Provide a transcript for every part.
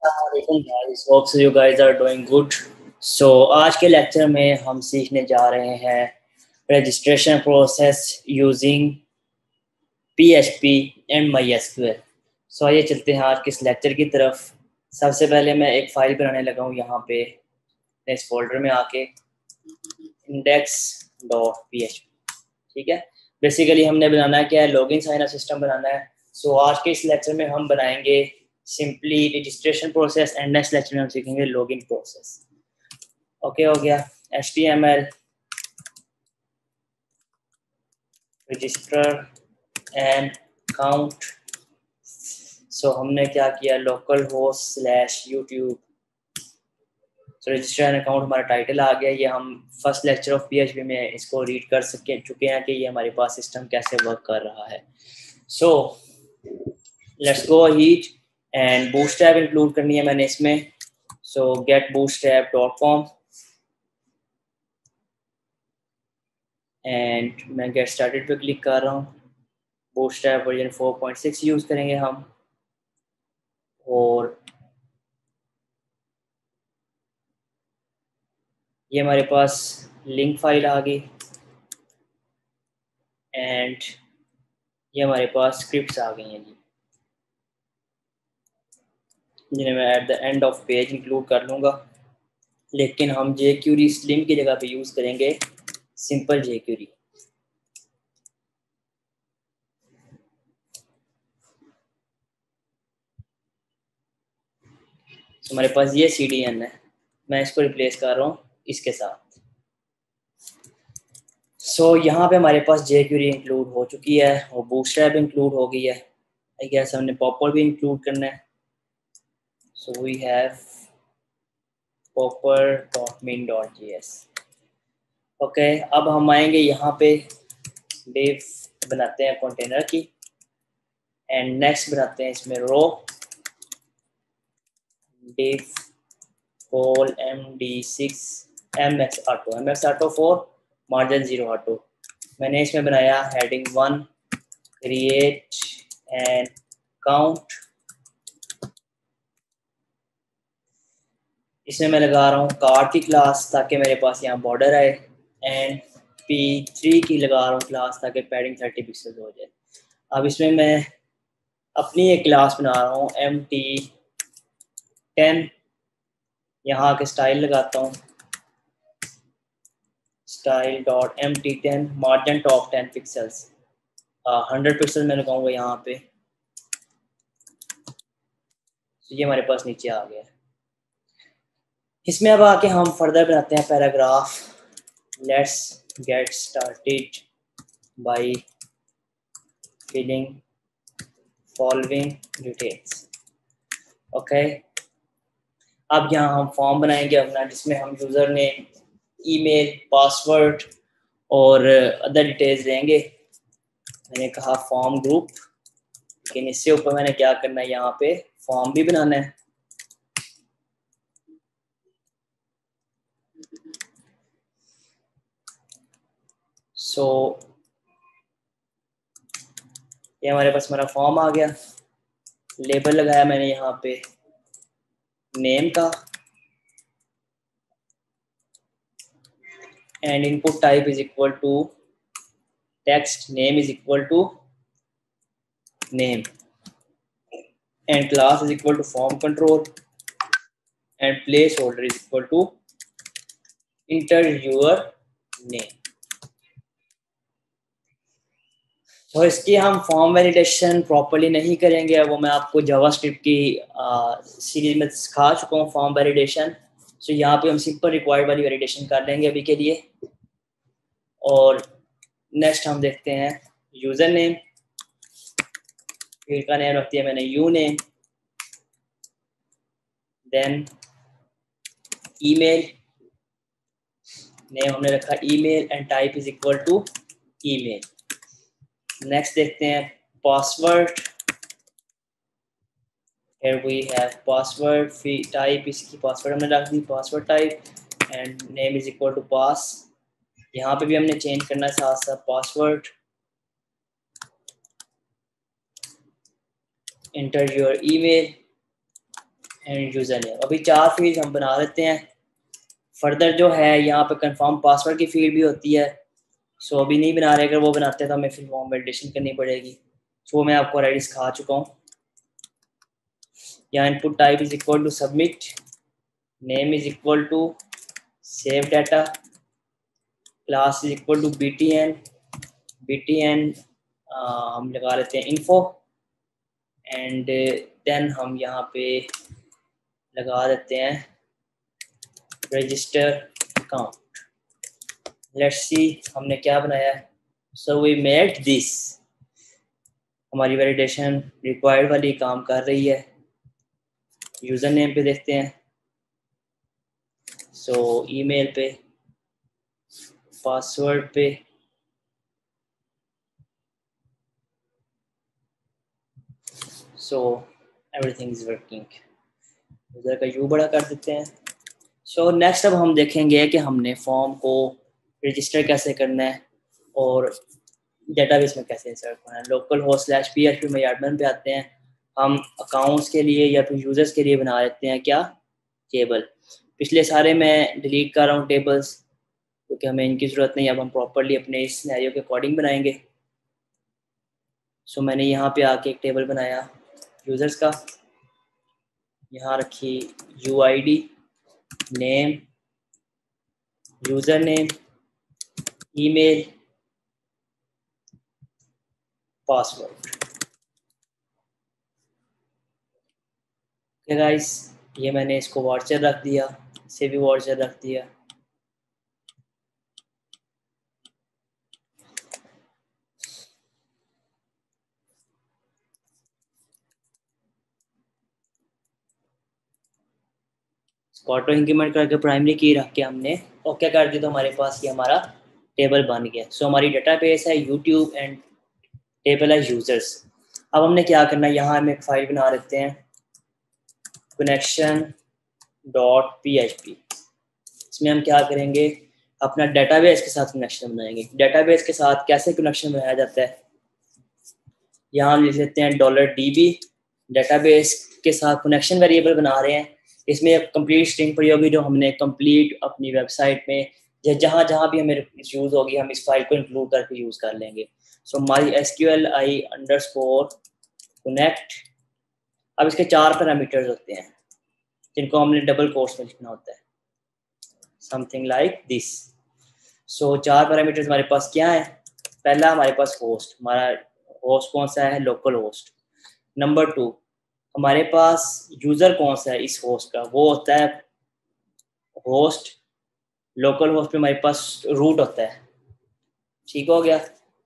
guys, hope so you guys are doing good. So आज के lecture में हम सीखने जा रहे हैं registration process using PHP and MySQL। सो आइए चलते हैं आज के इस लेक्चर की तरफ। सबसे पहले मैं एक फाइल बनाने लगा हूँ यहाँ पे इस फोल्डर में आके index.php। ठीक है, बेसिकली हमने बनाना है क्या है, लॉगिन साइन अप सिस्टम बनाना है। सो आज के इस लेक्चर में हम बनाएंगे simply registration process and next lecture में हम सीखेंगे लॉगिन प्रोसेस। ओके हो गया। HTML register and count. So हमने क्या किया, local host slash YouTube. So register and account हमारा टाइटल आ गया। ये हम फर्स्ट लेक्चर ऑफ PHP में इसको रीड कर चुके हैं कि ये हमारे पास सिस्टम कैसे वर्क कर रहा है। So let's go heat and bootstrap include करनी है मैंने इसमें। सो गेट bootstrap.com एंड मैं गेट स्टार्टेड पे क्लिक कर रहा हूँ। बूटस्ट्रैप वर्जन 4.6 यूज करेंगे हम। और ये हमारे पास लिंक फाइल आ गई एंड ये हमारे पास स्क्रिप्ट्स आ गई हैं जी, जिन्हें मैं at the end of page include कर लूँगा। लेकिन हम jQuery स्लिम की जगह पे यूज़ करेंगे सिंपल jQuery। तो हमारे पास ये CDN है, मैं इसको रिप्लेस कर रहा हूँ इसके साथ। सो यहाँ पे हमारे पास jQuery इंक्लूड हो चुकी है और बूटस्ट्रैप इंक्लूड हो गई है। आई गेस हमने पॉपर भी इंक्लूड करना है। सो वी हैव popper.min.js। ओके, अब हम आएंगे यहाँ पे डिव बनाते हैं कंटेनर की एंड नेक्स्ट बनाते हैं इसमें रो div call md6 mx auto for margin 0 auto। मैंने इसमें बनाया heading 1 create and count। इसमें मैं लगा रहा हूँ कार्ड की क्लास ताकि मेरे पास यहाँ बॉर्डर आए एंड p3 की लगा रहा हूँ क्लास ताकि पैडिंग 30 पिक्सल हो जाए। अब इसमें मैं अपनी एक क्लास बना रहा हूँ mt10। यहाँ के स्टाइल लगाता हूँ style.mt10 margin top 10 pixels 100 pixel मैं लगाऊंगा यहाँ पे। तो ये हमारे पास नीचे आ गया। इसमें अब आके हम फर्दर बनाते हैं paragraph. Let's get started by filling following details. Okay, अब यहाँ हम फॉर्म बनाएंगे अपना, जिसमें हम यूज़र ने ईमेल पासवर्ड और अदर डिटेल्स देंगे। मैंने कहा फॉर्म ग्रुप, लेकिन इससे ऊपर मैंने क्या करना है, यहाँ पे फॉर्म भी बनाना है। सो ये हमारे पास हमारा फॉर्म आ गया। लेबल लगाया मैंने यहाँ पे नेम का and input type is equal to text, name is equal to name and class is equal to form control and placeholder is equal to enter your name. तो इसकी हम form validation properly नहीं करेंगे, वो मैं आपको JavaScript की series में सिखा चुका हूँ फॉर्म वैलिडेशन। सो यहाँ पे हम सिंपल रिक्वायर्ड वाली वैलिडेशन कर लेंगे अभी के लिए। और नेक्स्ट हम देखते हैं यूजर नेम, फील्ड का नेम रख दिया मैंने U name, then email name हमने रखा email and type is equal to email. Next देखते हैं password. here we have password type, इसकी पासवर्ड हमने रख दी password type and name is equal to pass. यहाँ पे भी हमने चेंज करना है साथ साथ password. enter your email and user name. अभी 4 फील्ड हम बना लेते हैं। फर्दर जो है यहाँ पे कंफर्म पासवर्ड की फील्ड भी होती है, सो अभी नहीं बना रहे। अगर वो बनाते हैं तो हमें फिर फॉर्म वैलिडेशन करनी पड़ेगी, सो वो मैं आपको ऑलरेडी सिखा चुका हूँ। यहाँ input type is equal to submit, name is equal to save data, class is equal to btn हम लगा लेते हैं इन्फो, एंड देन हम यहाँ पे लगा देते हैं रजिस्टर अकाउंट। लेट्स सी हमने क्या बनाया है। सो वी मेड दिस, हमारी वैलिडेशन रिक्वायर्ड वाली काम कर रही है। यूज़र नेम पे देखते हैं, सो ईमेल पे, पासवर्ड पे, so everything is working. User का यू बड़ा कर देते हैं। सो नेक्स्ट अब हम देखेंगे कि हमने फॉर्म को रजिस्टर कैसे करना है और डेटाबेस में कैसे इंसर्ट करना है। लोकल होस्ट /php में एडमिन पे आते हैं। हम अकाउंट्स के लिए या फिर यूज़र्स के लिए बना लेते हैं क्या, टेबल। पिछले सारे मैं डिलीट कर रहा हूँ टेबल्स, क्योंकि हमें इनकी ज़रूरत नहीं। अब हम प्रॉपरली अपने इस सिनेरियो के अकॉर्डिंग बनाएंगे। सो मैंने यहाँ पे आके एक टेबल बनाया यूज़र्स का, यहाँ रखी UID, name, user name, email, password. Okay guys, ये मैंने इसको वाउचर रख दिया, इसे भी वाउचर रख दिया। ऑटो इंक्रीमेंट करके प्राइमरी की रख के हमने ओके कर दी, तो हमारे पास ये हमारा टेबल बन गया। सो हमारी डेटाबेस है यूट्यूब एंड टेबल है यूजर्स। अब हमने क्या करना है, यहाँ हम एक फाइल बना लेते हैं connection.php। इसमें हम क्या करेंगे, अपना डेटाबेस के साथ कनेक्शन बनाएंगे। डेटाबेस के साथ कैसे कनेक्शन बनाया जाता है, यहाँ हम लिख लेते हैं $db। डेटाबेस के साथ कनेक्शन वेरिएबल बना रहे हैं। इसमें एक कंप्लीट स्ट्रिंग पड़ी होगी जो हमने कंप्लीट अपनी वेबसाइट में या जहाँ जहाँ भी हमें यूज़ होगी हम इस फाइल को इंक्लूड करके यूज़ कर लेंगे। सो mysqli_connect। अब इसके 4 पैरामीटर्स होते हैं जिनको हमने डबल कोट्स में लिखना होता है, something like this. So 4 parameters हमारे पास क्या है। पहला हमारे पास होस्ट, हमारा होस्ट कौन सा है, लोकल होस्ट। नंबर 2 हमारे पास यूज़र कौन सा है इस होस्ट का, वो होता है होस्ट। लोकल होस्ट पे हमारे पास रूट होता है, ठीक हो गया।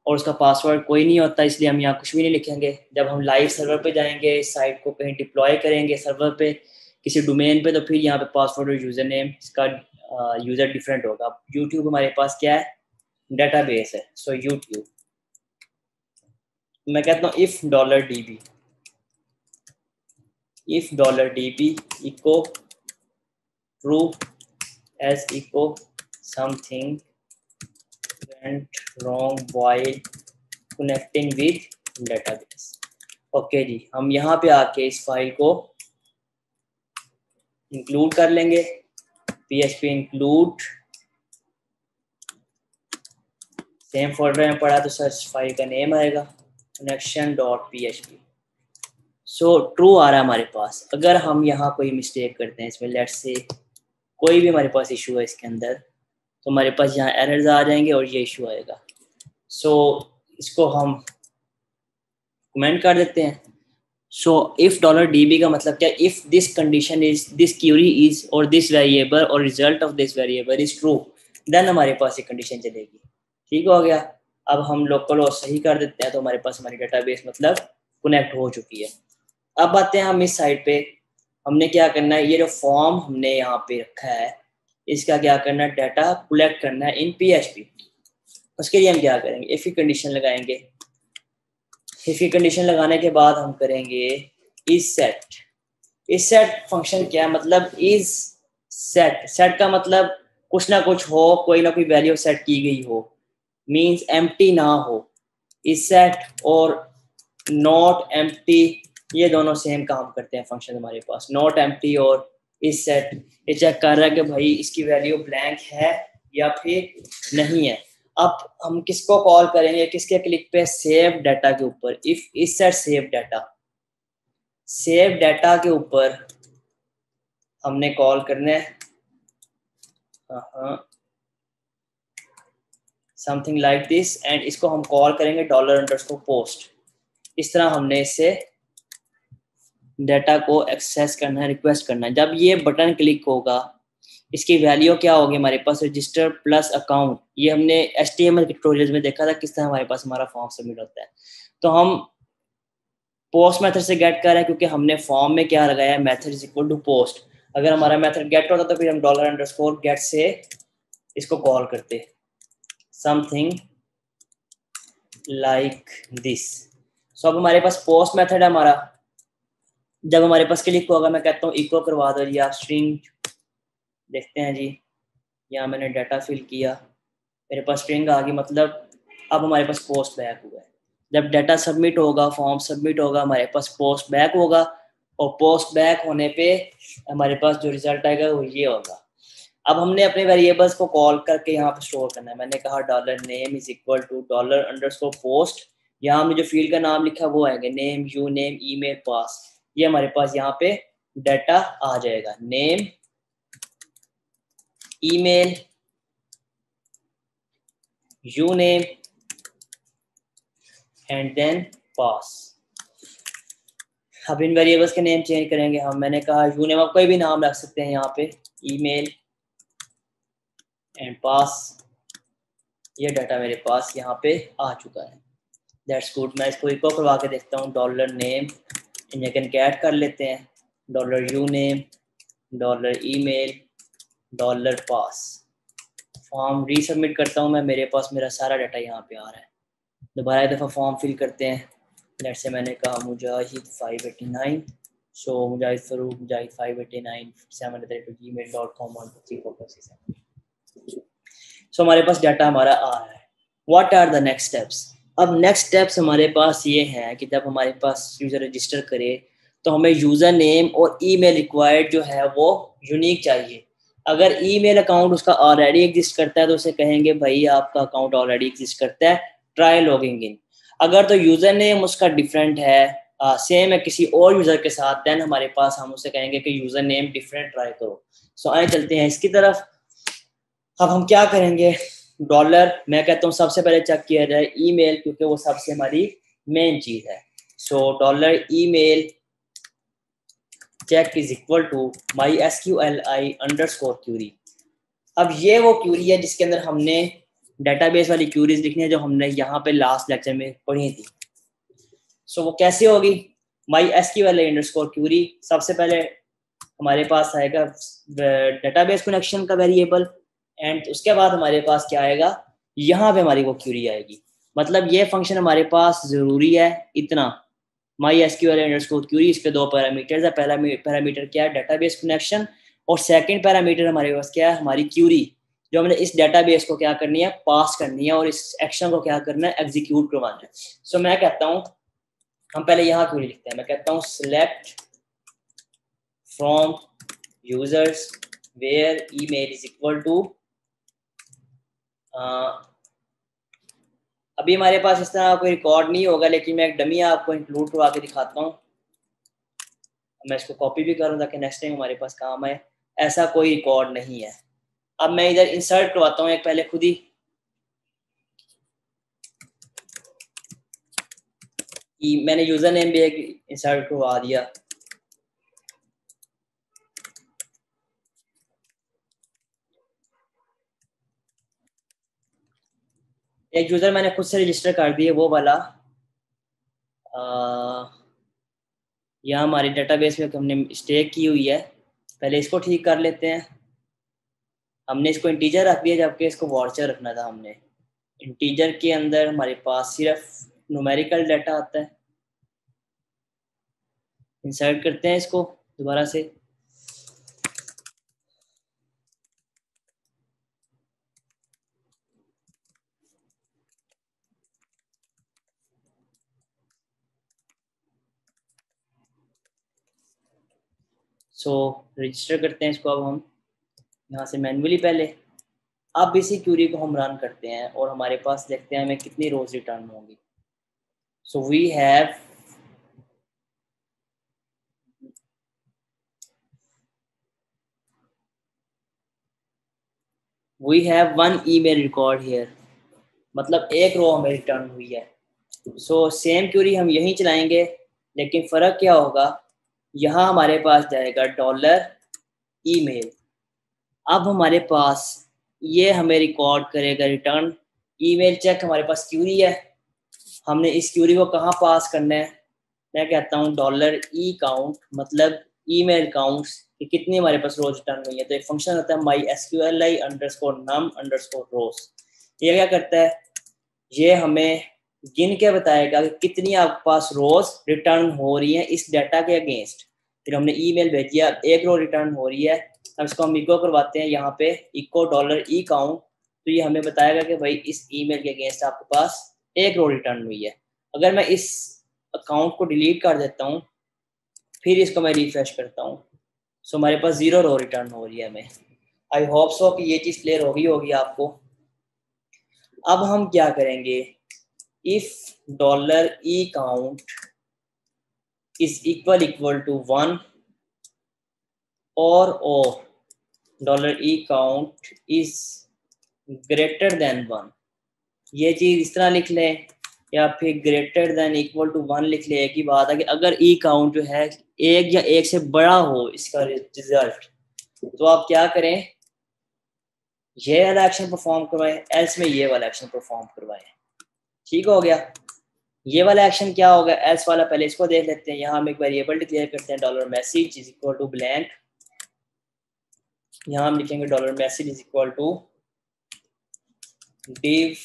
और उसका पासवर्ड कोई नहीं होता, इसलिए हम यहाँ कुछ भी नहीं लिखेंगे। जब हम लाइव सर्वर पे जाएंगे, साइट को कहीं डिप्लॉय करेंगे सर्वर पे किसी डोमेन पे, तो फिर यहाँ पे पासवर्ड और यूज़र नेम इसका यूज़र डिफरेंट होगा। यूट्यूब हमारे पास क्या है, डेटाबेस है। सो यूट्यूब मैं कहता हूँ if $db echo true as echo something went wrong while connecting with database। Okay जी, हम यहाँ पे आके इस फाइल को इंक्लूड कर लेंगे। php इंक्लूड, सेम फोल्डर में पड़ा तो सर्च फाइल का नेम आएगा connection.php। सो ट्रू आ रहा है हमारे पास। अगर हम यहाँ कोई मिस्टेक करते हैं इसमें, लेट्स से कोई भी हमारे पास इशू है इसके अंदर, तो हमारे पास यहाँ एरर्स आ जाएंगे और ये इशू आएगा। सो इसको हम कमेंट कर देते हैं। सो इफ $db का मतलब क्या, if this condition is, this query is और दिस वेरिएबल और result of this variable is true, then हमारे पास ये कंडीशन चलेगी। ठीक हो गया। अब हम लोकल और सही कर देते हैं, तो हमारे पास हमारी डेटाबेस मतलब कनेक्ट हो चुकी है। अब आते हैं हम इस साइड पे, हमने क्या करना है, ये जो फॉर्म हमने यहाँ पे रखा है इसका क्या करना है, डाटा कलेक्ट करना है इन PHP। उसके लिए हम क्या करेंगे, इफ की कंडीशन लगाएंगे। इफ की कंडीशन लगाने के बाद हम करेंगे is set. Is set function क्या है, मतलब इज सेट, सेट का मतलब कुछ ना कुछ हो, कोई ना कोई वैल्यू सेट की गई हो, मींस एम्प्टी ना हो। इज सेट और नॉट एम्प्टी ये दोनों सेम काम करते हैं फंक्शन हमारे पास, नॉट एम्प्टी और इस सेट। ये चेक कर रहा है कि भाई इसकी वैल्यू ब्लैंक है या फिर नहीं है। अब हम किसको कॉल करेंगे, किसके क्लिक पे, सेव डाटा के ऊपर। इफ इस set save data, save data के ऊपर हमने कॉल करना है समथिंग लाइक दिस, एंड इसको हम कॉल करेंगे डॉलर अंडरस्कोर पोस्ट। इस तरह हमने इससे डाटा को एक्सेस करना है, रिक्वेस्ट करना है। जब ये बटन क्लिक होगा, इसकी वैल्यू क्या होगी हमारे पास, रजिस्टर प्लस अकाउंट। ये हमने HTML के ट्यूटोरियल्स में देखा था किस तरह हमारे पास हमारा फॉर्म सबमिट होता है। तो हम पोस्ट मेथड से गेट कर रहे हैं क्योंकि हमने फॉर्म में क्या लगाया है, method is equal to post. अगर हमारा मेथड गेट होता तो फिर हम डॉलर अंडरस्कोर गेट से इसको कॉल करते, समथिंग लाइक दिस। सो अब हमारे पास पोस्ट मेथड है हमारा। जब हमारे पास क्लिक होगा, मैं कहता हूँ इको करवा दो जी आप स्ट्रिंग। देखते हैं जी, यहाँ मैंने डाटा फिल किया, मेरे पास स्ट्रिंग आ गई, मतलब अब हमारे पास पोस्ट बैक हुआ है। जब डाटा सबमिट होगा, फॉर्म सबमिट होगा, हमारे पास पोस्ट बैक होगा, और पोस्ट बैक होने पे हमारे पास जो रिजल्ट आएगा वो ये होगा। अब हमने अपने वेरिएबल्स को कॉल करके यहाँ पे स्टोर करना है। मैंने कहा dollar name is equal to dollar underscore post. यहाँ में जो फील्ड का नाम लिखा वो आएगा, name, U name, email, pass. ये हमारे पास यहाँ पे डाटा आ जाएगा, name, email, U name and then pass. अब इन वेरिएबल्स के नेम चेंज करेंगे हम। मैंने कहा यू नेम, आप कोई भी नाम रख सकते हैं यहाँ पे, ईमेल एंड पास। ये डाटा मेरे पास यहाँ पे आ चुका है। That's good. मैं इसको इको करवा के देखता हूँ, डॉलर नेम, इन्हें कैट कर लेते हैं, dollar U name, dollar email, dollar पास। फॉर्म रीसबमिट करता हूँ मैं, मेरे पास मेरा सारा डाटा यहाँ पे आ रहा है। दोबारा एक दफ़ा फॉर्म फिल करते हैं। लेट्स से मैंने कहा मुजाहिद 589, सो मुजाहिद फरूक, मुजाहिद 589 7@gmail.com 1 2 3 4 5 6 7। सो हमारे पास डाटा हमारा आ रहा है। What are the next steps? अब नेक्स्ट स्टेप्स हमारे पास ये हैं कि जब हमारे पास यूज़र रजिस्टर करे तो हमें यूज़र नेम और ईमेल रिक्वायर्ड जो है वो यूनिक चाहिए। अगर ईमेल अकाउंट उसका ऑलरेडी एग्जिस्ट करता है तो उसे कहेंगे भाई आपका अकाउंट ऑलरेडी एग्जिस्ट करता है, ट्राई लॉगिंग इन। अगर तो यूज़र नेम उसका डिफरेंट है, सेम है किसी और यूज़र के साथ, देन हमारे पास हम उसे कहेंगे कि यूज़र नेम डिफरेंट ट्राई करो। सो आए चलते हैं इसकी तरफ। अब हम क्या करेंगे, डॉलर, मैं कहता हूँ सबसे पहले चेक किया जाए ईमेल, क्योंकि वो सबसे हमारी मेन चीज है। So dollar email check is equal to my SQLi underscore query. अब ये वो क्यूरी है जिसके अंदर हमने डेटाबेस वाली क्यूरीज लिखनी है जो हमने यहाँ पे लास्ट लेक्चर में पढ़ी थी। सो वो कैसे होगी, माई SQLi अंडरस्कोर क्यूरी। सबसे पहले हमारे पास आएगा डेटाबेस कनेक्शन का वेरिएबल, एंड उसके बाद हमारे पास क्या आएगा, यहाँ पे हमारी वो क्यूरी आएगी। मतलब ये फंक्शन हमारे पास ज़रूरी है इतना, माई SQL अंडरस्कोर क्यूरी। इसके दो पैरामीटर्स है। पहला पैरामीटर क्या है, डेटाबेस कनेक्शन, और सेकंड पैरामीटर हमारे पास क्या है, हमारी क्यूरी, जो हमने इस डेटाबेस को क्या करनी है, पास करनी है, और इस एक्शन को क्या करना है, एग्जीक्यूट करवाना है। सो मैं कहता हूँ हम पहले यहाँ क्यूरी लिखते हैं। मैं कहता हूँ select from users where email is equal to, अभी हमारे पास इस तरह कोई रिकॉर्ड नहीं होगा, लेकिन मैं एक डमी आपको इंक्लूड करवा के दिखाता हूँ। मैं इसको कॉपी भी करूँ ताकि नेक्स्ट टाइम हमारे पास काम आए। ऐसा कोई रिकॉर्ड नहीं है। अब मैं इधर इंसर्ट करवाता हूँ एक पहले खुद ही, मैंने यूजर नेम भी एक इंसर्ट करवा दिया। एक यूजर मैंने खुद से रजिस्टर कर दिया, वो वाला यहाँ हमारी डेटाबेस में हमने मिस्टेक की हुई है। पहले इसको ठीक कर लेते हैं। हमने इसको इंटीजर रख दिया जबकि इसको वॉर्चर रखना था हमने। इंटीजर के अंदर हमारे पास सिर्फ न्यूमेरिकल डाटा आता है। इंसर्ट करते हैं इसको दोबारा से। सो रजिस्टर करते हैं इसको अब हम यहाँ से मैन्युअली पहले। अब इसी क्यूरी को हम रन करते हैं और हमारे पास देखते हैं हमें कितनी रोज रिटर्न होंगी। So we have one email record here, मतलब एक रो हमें रिटर्न हुई है। सो सेम क्यूरी हम यहीं चलाएंगे, लेकिन फ़र्क क्या होगा, यहाँ हमारे पास जाएगा डॉलर ईमेल। अब हमारे पास ये हमें रिकॉर्ड करेगा रिटर्न ईमेल चेक। हमारे पास क्यूरी है, हमने इस क्यूरी को कहाँ पास करना है, मैं कहता हूँ डॉलर ई काउंट, मतलब ईमेल काउंट्स कि कितनी हमारे पास रोज रिटर्न हुई है। तो एक फंक्शन होता है माई SQLi अंडरस्कोर नम अंडरस्कोर रोज। ये क्या करता है, ये हमें गिन के बताएगा कि कितनी आपके पास रोज रिटर्न हो रही है इस डाटा के अगेंस्ट। फिर हमने ईमेल भेजी है, एक रो रिटर्न हो रही है, अब इसको हम इको करवाते हैं यहाँ पे इको डॉलर ई काउंट। तो ये हमें बताएगा कि भाई इस ईमेल के अगेंस्ट आपके पास एक रो रिटर्न हुई है। अगर मैं इस अकाउंट को डिलीट कर देता हूँ, फिर इसको मैं रिफ्रेश करता हूँ, सो हमारे पास 0 रो रिटर्न हो रही है हमें। आई होप सो कि ये चीज़ क्लियर होगी आपको। अब हम क्या करेंगे, if dollar E count is equal to 1 or dollar E count is greater than 1, ये चीज़ इस तरह लिख लें या फिर ग्रेटर देन इक्वल टू 1 लिख लें। एक ही बात है कि अगर ई काउंट जो है एक या एक से बड़ा हो इसका रिजल्ट, तो आप क्या करें, ये वाला एक्शन परफॉर्म करवाएं, एल्स में ये वाला एक्शन परफॉर्म करवाएं। ठीक हो गया। ये वाला एक्शन क्या होगा, एल्स वाला, पहले इसको देख लेते हैं। यहाँ हम एक वेरिएबल डिक्लेयर करते हैं dollar message is equal to blank. यहाँ हम लिखेंगे dollar message is equal to div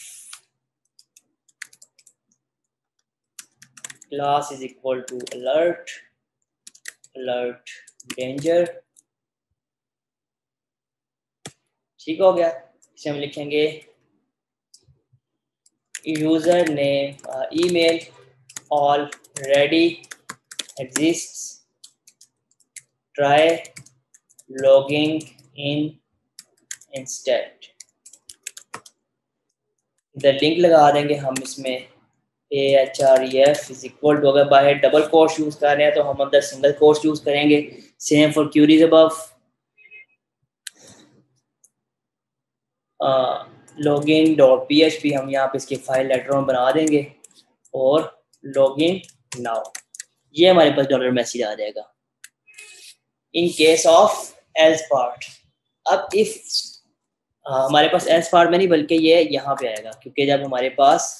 class is equal to alert danger। ठीक हो गया। इसे हम लिखेंगे user name email already exists, try logging in instead। इधर लिंक लगा देंगे हम इसमें AHREF इज इक्वल टू, अगर बाहर डबल कोट्स यूज कर रहे हैं तो हम अंदर सिंगल कोट्स यूज करेंगे। Same for queries above. Login dot PHP हम यहाँ पे इसकी फाइल लेटर में बना देंगे और लॉगिन नाउ, ये हमारे पास डॉलर मैसेज आ जाएगा in case of else part. अब इफ हमारे पास एल्स पार्ट में नहीं बल्कि ये यहाँ पे आएगा, क्योंकि जब हमारे पास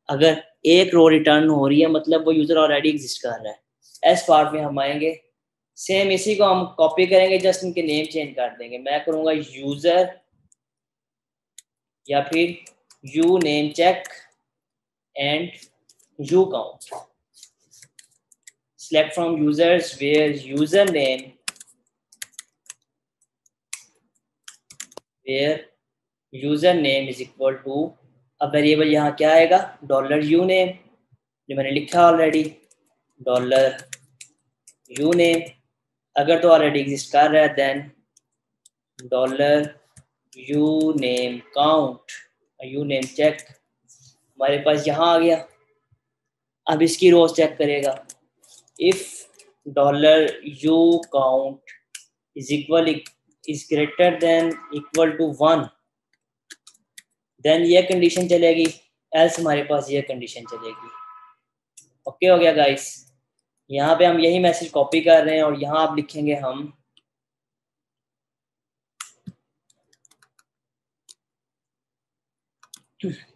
अगर एक रो रिटर्न हो रही है मतलब वो यूजर ऑलरेडी एग्जिस्ट कर रहा है। एस पार्ट में हम आएंगे, सेम इसी को हम कॉपी करेंगे, जस्ट इनके नेम चेंज कर देंगे। मैं करूंगा यूजर या फिर U name check and U count. select from users where username is equal to, अब वेरिएबल यहाँ क्या आएगा, डॉलर यू नेम, जो मैंने लिखा ऑलरेडी डॉलर यू नेम। अगर तो ऑलरेडी एग्जिस्ट कर रहा है then dollar U name count U name check, हमारे पास यहाँ आ गया। अब इसकी रोज चेक करेगा, if dollar U count is greater than equal to 1, then ये कंडीशन चलेगी, एल्स हमारे पास ये कंडीशन चलेगी। ओके हो गया गाइस। यहाँ पे हम यही मैसेज कॉपी कर रहे हैं और यहाँ आप लिखेंगे हम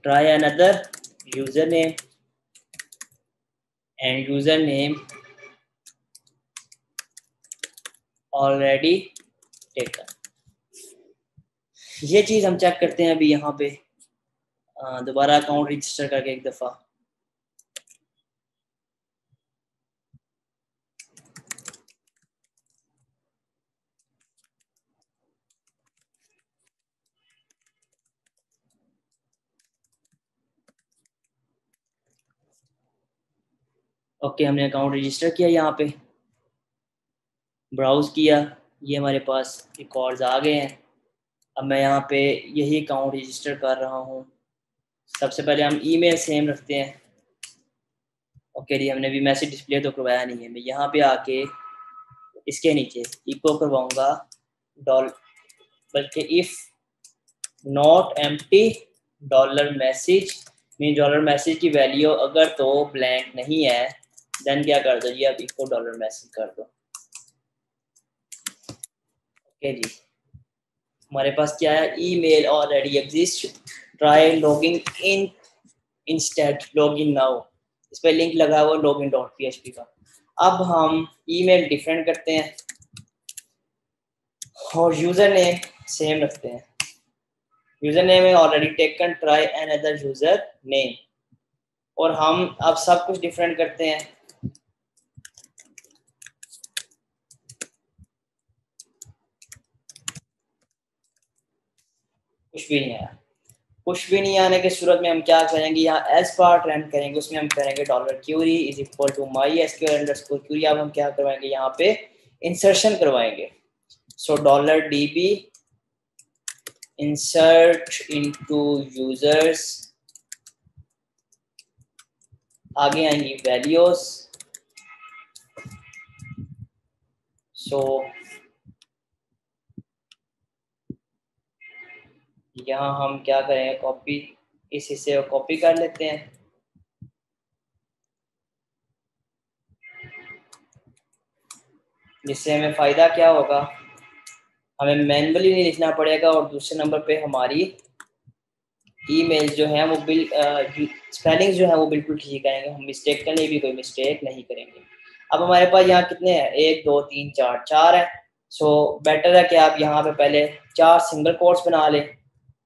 try another username and username already taken। ये चीज़ हम चेक करते हैं अभी यहाँ पे दोबारा अकाउंट रजिस्टर करके एक दफ़ा। ओके हमने अकाउंट रजिस्टर किया यहाँ पे। ब्राउज़ किया, ये हमारे पास रिकॉर्ड्स आ गए हैं। अब मैं यहाँ पे यही अकाउंट रजिस्टर कर रहा हूँ। सबसे पहले हम ईमेल सेम रखते हैं। ओके जी, हमने भी मैसेज डिस्प्ले तो करवाया नहीं है। मैं यहाँ पे आके इसके नीचे इको करवाऊँगा डॉल, बल्कि if not empty dollar message, mean dollar message की वैल्यू अगर तो ब्लैंक नहीं है, देन क्या कर दो जी, अब इको डॉलर मैसेज कर दो। ओके जी, हमारे पास क्या है, email already exist, try logging in instead login now. इस पर लिंक लगा हुआ लॉगिन डॉट php का। अब हम ईमेल डिफरेंट करते हैं और यूज़र नेम सेम रखते हैं। यूज़र नेम है already taken, try another user name, और हम अब सब कुछ डिफरेंट करते हैं। कुछ भी नहीं आया। कुछ भी नहीं आने की सूरत में हम क्या करेंगे, यहाँ एस पार्ट रन करेंगे, उसमें हम करेंगे dollar query is equal to my SQL underscore query. अब हम क्या करवाएंगे, यहाँ पे इंसर्शन करवाएंगे। So dollar DB insert into users, आगे आएंगी वैल्यूज। सो यहाँ हम क्या करेंगे, कॉपी, इस हिस्से को कॉपी कर लेते हैं। जिससे हमें फ़ायदा क्या होगा, हमें मैनुअली नहीं लिखना पड़ेगा, और दूसरे नंबर पे हमारी ईमेल जो है वो स्पेलिंग जो है वो बिल्कुल ठीक आएंगे, हम मिस्टेक करने भी कोई मिस्टेक नहीं करेंगे। अब हमारे पास यहाँ कितने हैं, 1 2 3 4 4 है। सो बेटर है कि आप यहाँ पे पहले 4 सिंगल कोट्स बना लें,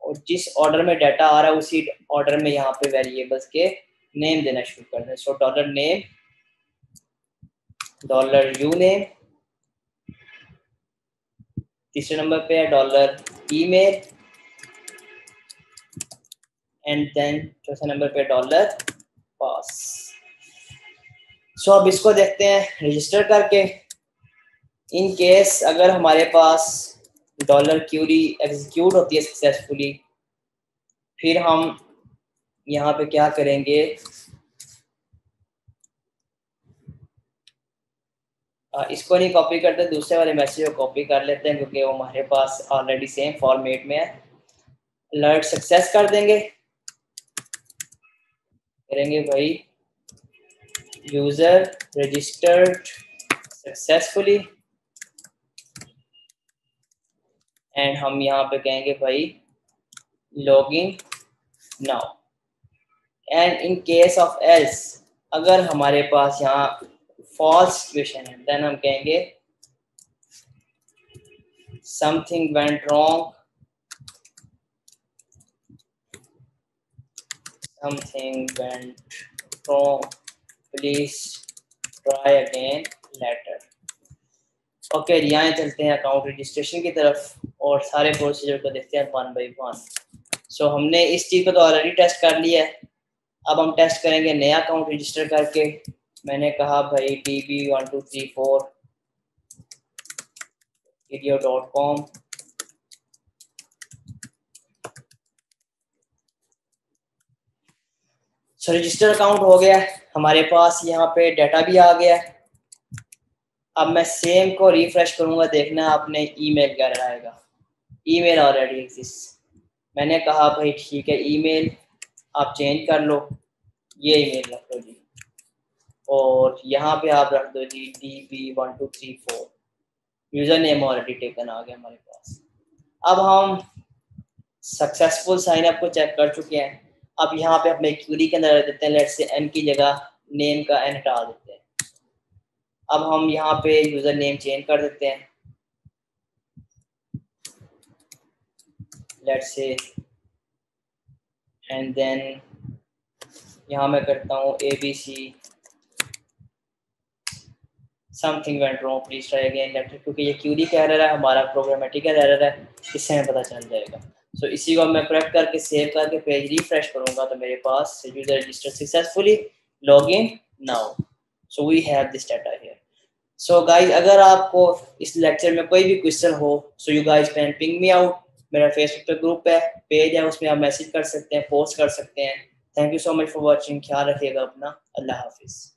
और जिस ऑर्डर में डाटा आ रहा है उसी ऑर्डर में यहाँ पे वेरिएबल्स के नेम देना शुरू कर दें। So dollar name, dollar U name, तीसरे नंबर पे है डॉलर ईमेल, एंड देन चौथे नंबर पे डॉलर पास। सो अब इसको देखते हैं रजिस्टर करके। इन केस अगर हमारे पास डॉलर क्यूरी एग्जीक्यूट होती है सक्सेसफुली, फिर हम यहाँ पे क्या करेंगे, इसको नहीं कॉपी करते, दूसरे वाले मैसेज को कॉपी कर लेते हैं, क्योंकि वो हमारे पास ऑलरेडी सेम फॉर्मेट में है। अलर्ट सक्सेस कर देंगे, करेंगे भाई यूजर रजिस्टर्ड सक्सेसफुली, एंड हम यहाँ पे कहेंगे भाई login now. And in case of else, अगर हमारे पास यहाँ फॉल्स सिचुएशन है, देन हम कहेंगे something went wrong, something went wrong, please try again later। Okay, यहाँ चलते हैं अकाउंट रजिस्ट्रेशन की तरफ और सारे प्रोसीजर को देखते हैं 1 by 1। सो हमने इस चीज़ को तो ऑलरेडी टेस्ट कर लिया है, अब हम टेस्ट करेंगे नया अकाउंट रजिस्टर करके। मैंने कहा भाई db1234 video.com, सो रजिस्टर अकाउंट हो गया हमारे पास, यहाँ पे डाटा भी आ गया। अब मैं सेम को रिफ्रेश करूंगा, देखना आपने ईमेल क्या आएगा। ईमेल ऑलरेडी एग्जिस्ट, मैंने कहा भाई ठीक है ईमेल आप चेंज कर लो, ये ईमेल रख दो जी, और यहाँ पे आप रख दो जी db1234, user name already taken आ गया हमारे पास। अब हम सक्सेसफुल साइन अप को चेक कर चुके हैं। अब यहाँ पे अपने क्यूरी के अंदर देते हैं, लेट्स से एन की जगह नेम का एन हटा देते हैं। अब हम यहाँ पे यूज़र नेम चेंज कर देते हैं, लेट्स से, एंड देन यहाँ मैं करता हूँ ABC something went wrong, please try again later, क्योंकि ये क्यूरी का एरर है, हमारा प्रोग्रामेटिकल एरर है, इससे हमें पता चल जाएगा। सो इसी को मैं करेक्ट करके सेव करके पेज रिफ्रेश करूँगा, तो मेरे पास user register successfully, log in now, so we have this data here. So guys अगर आपको इस लेक्चर में कोई भी क्वेश्चन हो so you guys can ping me out. मेरा फेसबुक पे ग्रुप है, पेज है, उसमें आप मैसेज कर सकते हैं, पोस्ट कर सकते हैं। Thank you so much for watching. ख्याल रखिएगा अपना। अल्लाह हाफिज़।